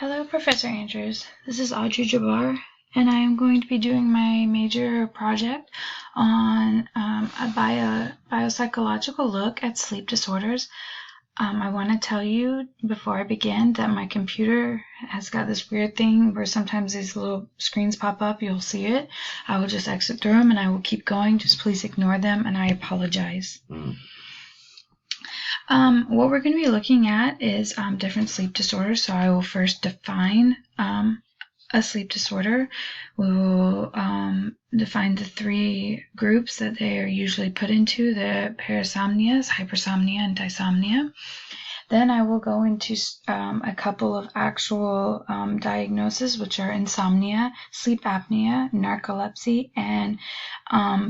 Hello, Professor Andrews. This is Audrey Jabbar, and I am going to be doing my major project on a biopsychological look at sleep disorders. I want to tell you before I begin that my computer has got this weird thing where sometimes these little screens pop up. You'll see it. I will just exit through them and I will keep going. Just please ignore them, and I apologize. What we're going to be looking at is different sleep disorders. So I will first define a sleep disorder. We will define the three groups that they are usually put into: the parasomnias, hypersomnia, and dysomnia. Then I will go into a couple of actual diagnoses, which are insomnia, sleep apnea, narcolepsy, and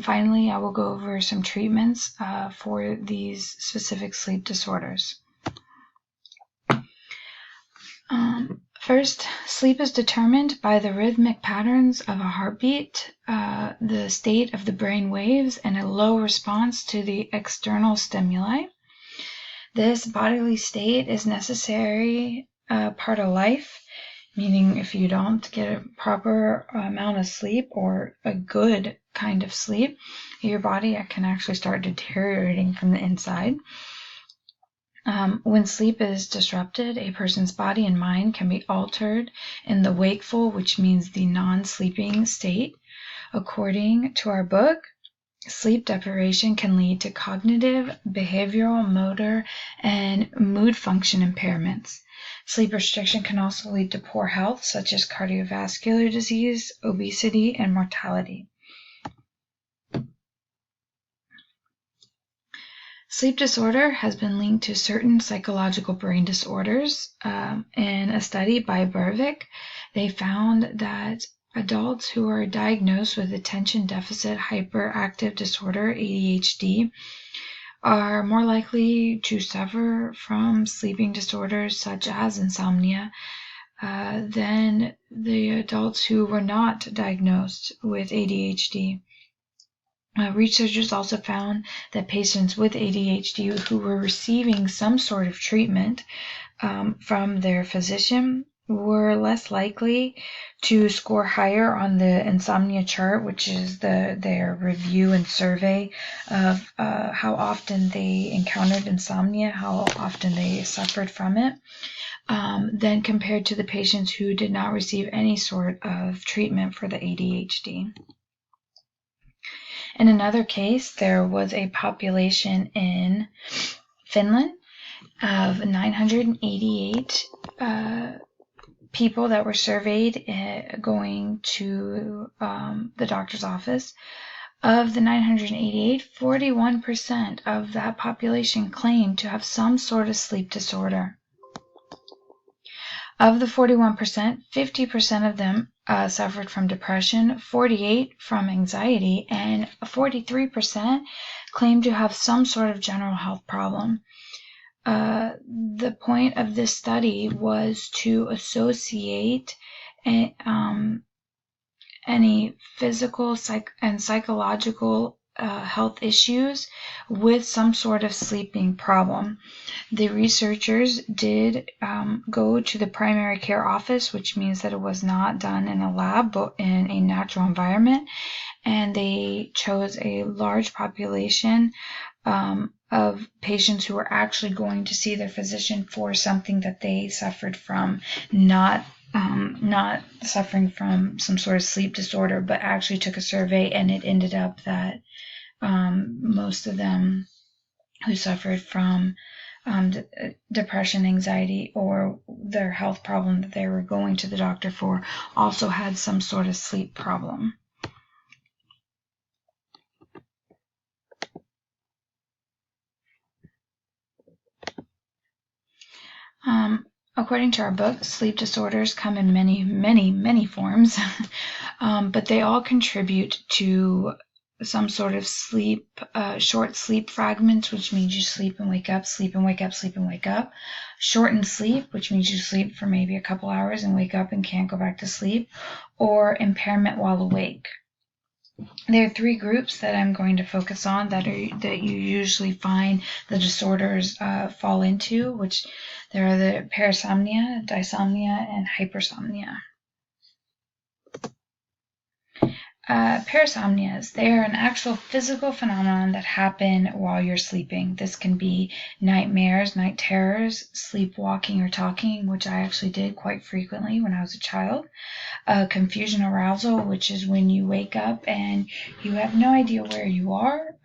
finally I will go over some treatments for these specific sleep disorders. First, sleep is determined by the rhythmic patterns of a heartbeat, the state of the brain waves, and a low response to the external stimuli. This bodily state is necessary part of life, meaning if you don't get a proper amount of sleep or a good kind of sleep, your body can actually start deteriorating from the inside. When sleep is disrupted, a person's body and mind can be altered in the wakeful, which means the non-sleeping state. According to our book, sleep deprivation can lead to cognitive, behavioral, motor, and mood function impairments. Sleep restriction can also lead to poor health, such as cardiovascular disease, obesity, and mortality. Sleep disorder has been linked to certain psychological brain disorders. In a study by Berwick, they found that adults who are diagnosed with attention deficit hyperactive disorder, ADHD, are more likely to suffer from sleeping disorders such as insomnia than the adults who were not diagnosed with ADHD. Researchers also found that patients with ADHD who were receiving some sort of treatment from their physician were less likely to score higher on the insomnia chart, which is their review and survey of how often they encountered insomnia, how often they suffered from it, than compared to the patients who did not receive any sort of treatment for the ADHD. In another case, there was a population in Finland of 988 people that were surveyed going to the doctor's office. Of the 988, 41% of that population claimed to have some sort of sleep disorder. Of the 41%, 50% of them suffered from depression, 48% from anxiety, and 43% claimed to have some sort of general health problem. The point of this study was to associate any physical and psychological health issues with some sort of sleeping problem. The researchers did go to the primary care office, which means that it was not done in a lab but in a natural environment, and they chose a large population of patients who were actually going to see their physician for something that they suffered from, not suffering from some sort of sleep disorder, but actually took a survey, and it ended up that most of them who suffered from depression, anxiety, or their health problem that they were going to the doctor for also had some sort of sleep problem. According to our book, sleep disorders come in many, many, many forms, but they all contribute to some sort of sleep, short sleep fragments, which means you sleep and wake up, sleep and wake up, sleep and wake up. Shortened sleep, which means you sleep for maybe a couple hours and wake up and can't go back to sleep. Or impairment while awake. There are three groups that I'm going to focus on that you usually find the disorders fall into, which there are the parasomnia, dysomnia, and hypersomnia. Parasomnias, they are an actual physical phenomenon that happen while you're sleeping. This can be nightmares, night terrors, sleepwalking or talking, which I actually did quite frequently when I was a child. Confusion arousal, which is when you wake up and you have no idea where you are,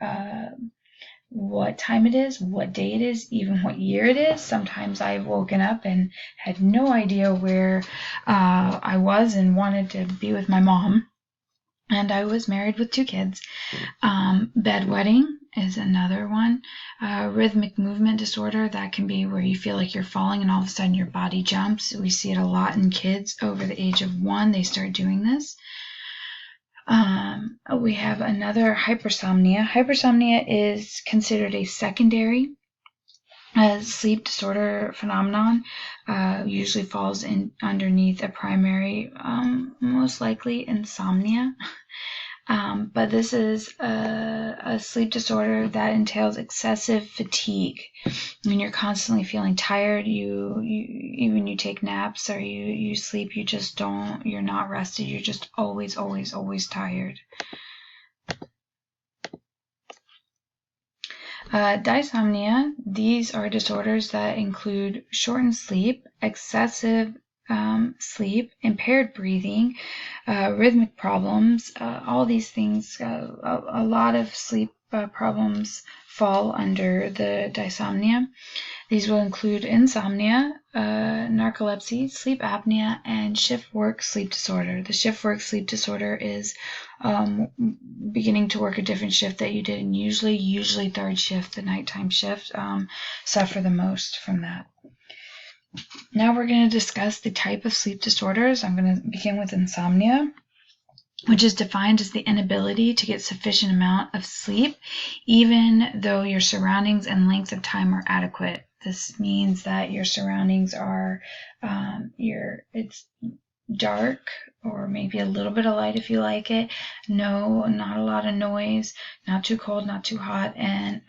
what time it is, what day it is, even what year it is. Sometimes I've woken up and had no idea where I was and wanted to be with my mom. And I was married with 2 kids. Bedwetting is another one. Rhythmic movement disorder, that can be where you feel like you're falling and all of a sudden your body jumps. We see it a lot in kids over the age of 1. They start doing this. We have another hypersomnia. Hypersomnia is considered a secondary sleep disorder phenomenon. Usually falls in underneath a primary, most likely insomnia. But this is a sleep disorder that entails excessive fatigue. When you're constantly feeling tired, even you take naps or you sleep, you're not rested. You're just always tired. Dysomnia, these are disorders that include shortened sleep, excessive sleep, impaired breathing, rhythmic problems. All these things, a lot of sleep problems fall under the dysomnia. These will include insomnia, narcolepsy, sleep apnea, and shift work sleep disorder. The shift work sleep disorder is beginning to work a different shift that you did, and usually third shift, the nighttime shift, suffer the most from that. Now we're going to discuss the type of sleep disorders. I'm going to begin with insomnia, which is defined as the inability to get sufficient amount of sleep, even though your surroundings and length of time are adequate. This means that your surroundings are, it's dark or maybe a little bit of light if you like it. No, not a lot of noise, not too cold, not too hot, and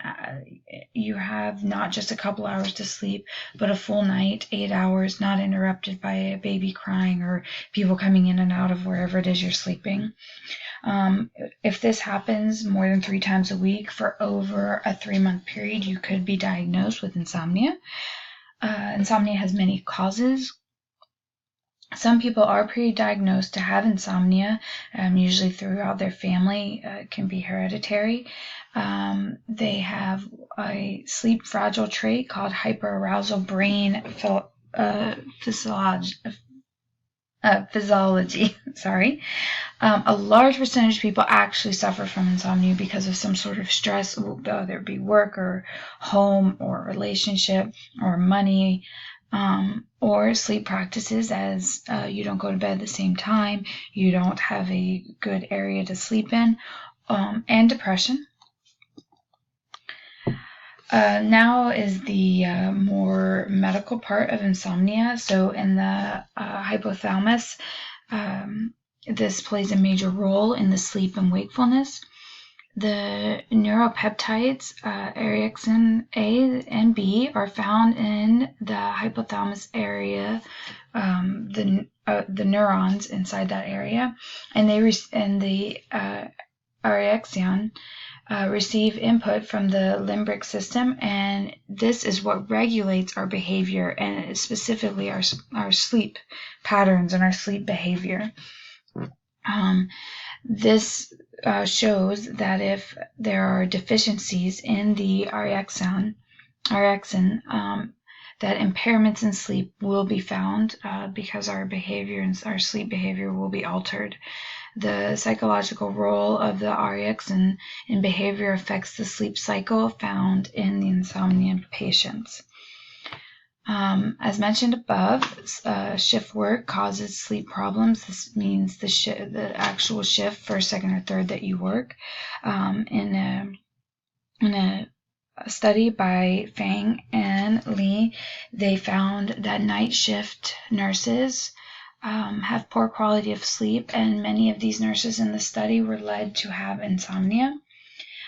you have not just a couple hours to sleep, but a full night, 8 hours, not interrupted by a baby crying or people coming in and out of wherever it is you're sleeping. If this happens more than 3 times a week for over a 3-month period, you could be diagnosed with insomnia. Insomnia has many causes. Some people are pre-diagnosed to have insomnia, usually throughout their family. It can be hereditary. They have a sleep fragile trait called hyperarousal brain physiology. Sorry. A large percentage of people actually suffer from insomnia because of some sort of stress, whether it be work or home or relationship or money, or sleep practices, as you don't go to bed at the same time, you don't have a good area to sleep in, and depression. Now is the more medical part of insomnia. So in the hypothalamus, this plays a major role in the sleep and wakefulness. The neuropeptides, orexin A and B, are found in the hypothalamus area, the neurons inside that area, and the orexin receive input from the limbic system, and this is what regulates our behavior, and specifically our sleep patterns and our sleep behavior. This shows that if there are deficiencies in the orexin, that impairments in sleep will be found because our behavior and our sleep behavior will be altered. The psychological role of the orexin in behavior affects the sleep cycle found in the insomnia patients. As mentioned above, shift work causes sleep problems. This means the actual shift, first, second, or third that you work. In a study by Fang and Lee, they found that night shift nurses have poor quality of sleep, and many of these nurses in the study were led to have insomnia.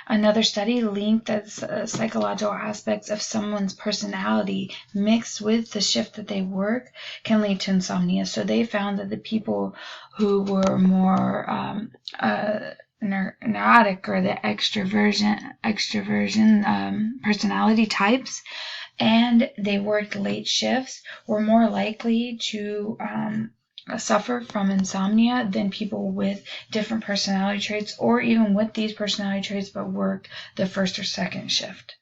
Another study linked that psychological aspects of someone's personality mixed with the shift that they work can lead to insomnia. So they found that the people who were more neurotic, or the extroversion personality types, and they worked late shifts, were more likely to suffer from insomnia than people with different personality traits, or even with these personality traits but worked the first or second shift.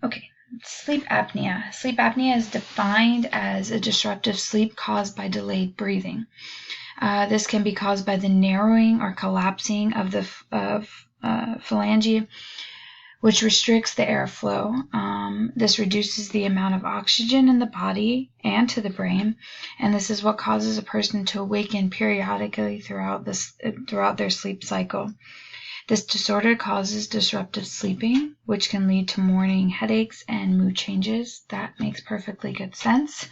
Okay, sleep apnea. Sleep apnea is defined as a disruptive sleep caused by delayed breathing. This can be caused by the narrowing or collapsing of the phalange, which restricts the airflow. This reduces the amount of oxygen in the body and to the brain, and this is what causes a person to awaken periodically throughout their sleep cycle. This disorder causes disruptive sleeping, which can lead to morning headaches and mood changes. That makes perfectly good sense.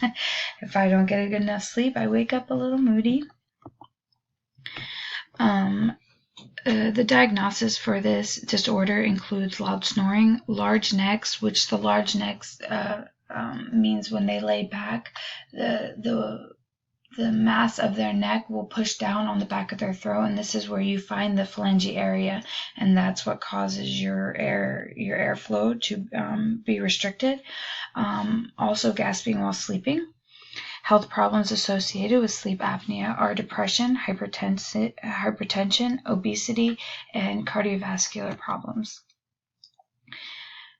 If I don't get a good enough sleep, I wake up a little moody. The diagnosis for this disorder includes loud snoring, large necks, which the large necks means when they lay back, the mass of their neck will push down on the back of their throat, and this is where you find the phalange area, and that's what causes your airflow to be restricted. Also, gasping while sleeping. Health problems associated with sleep apnea are depression, hypertension, obesity, and cardiovascular problems.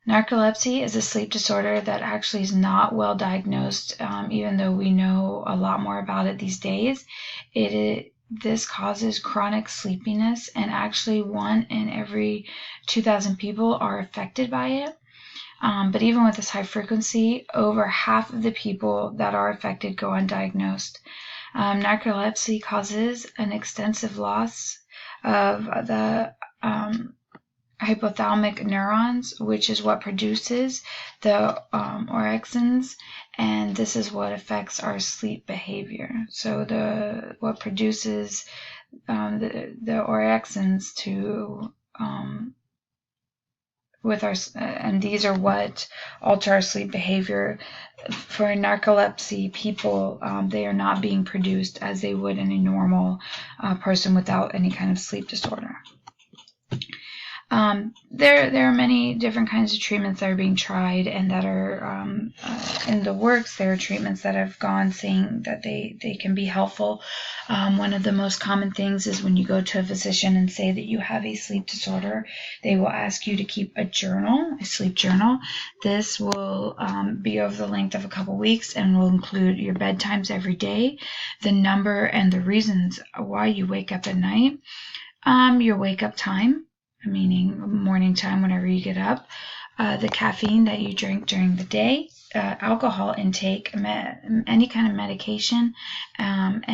Narcolepsy is a sleep disorder that actually is not well diagnosed, even though we know a lot more about it these days. This causes chronic sleepiness, and actually 1 in every 2,000 people are affected by it. But even with this high frequency, over half of the people that are affected go undiagnosed. Narcolepsy causes an extensive loss of the hypothalamic neurons, which is what produces the orexins, and this is what affects our sleep behavior. So what produces the orexins to and these are what alter our sleep behavior. For narcolepsy people, they are not being produced as they would in a normal person without any kind of sleep disorder. There are many different kinds of treatments that are being tried and that are in the works. There are treatments that have gone saying that they can be helpful. One of the most common things is when you go to a physician and say that you have a sleep disorder, they will ask you to keep a sleep journal. This will be over the length of a couple weeks and will include your bedtimes every day, the number and the reasons why you wake up at night, your wake up time, meaning morning time whenever you get up, the caffeine that you drink during the day, alcohol intake, any kind of medication, and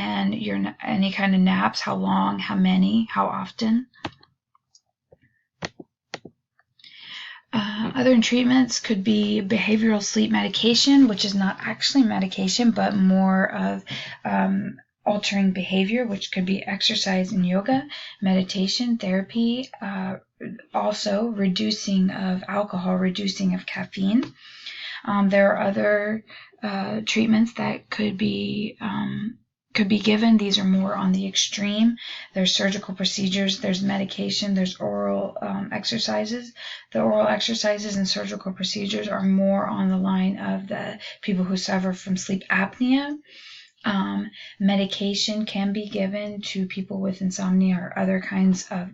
any kind of naps, how long, how many, how often. Other treatments could be behavioral sleep medication, which is not actually medication, but more of altering behavior, which could be exercise and yoga, meditation, therapy, also reducing of alcohol, reducing of caffeine. There are other treatments that could be given. These are more on the extreme. There's surgical procedures, there's medication, there's oral exercises. The oral exercises and surgical procedures are more on the line of the people who suffer from sleep apnea. Medication can be given to people with insomnia or other kinds of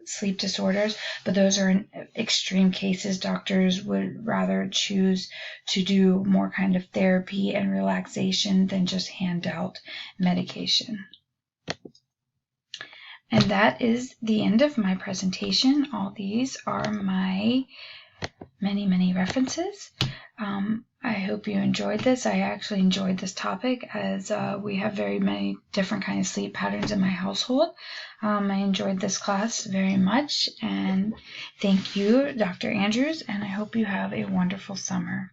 sleep disorders, but those are in extreme cases. Doctors would rather choose to do more kind of therapy and relaxation than just hand out medication. And that is the end of my presentation. All these are my many references. I hope you enjoyed this. I actually enjoyed this topic as we have very many different kinds of sleep patterns in my household. I enjoyed this class very much, and thank you, Dr. Andrews, and I hope you have a wonderful summer.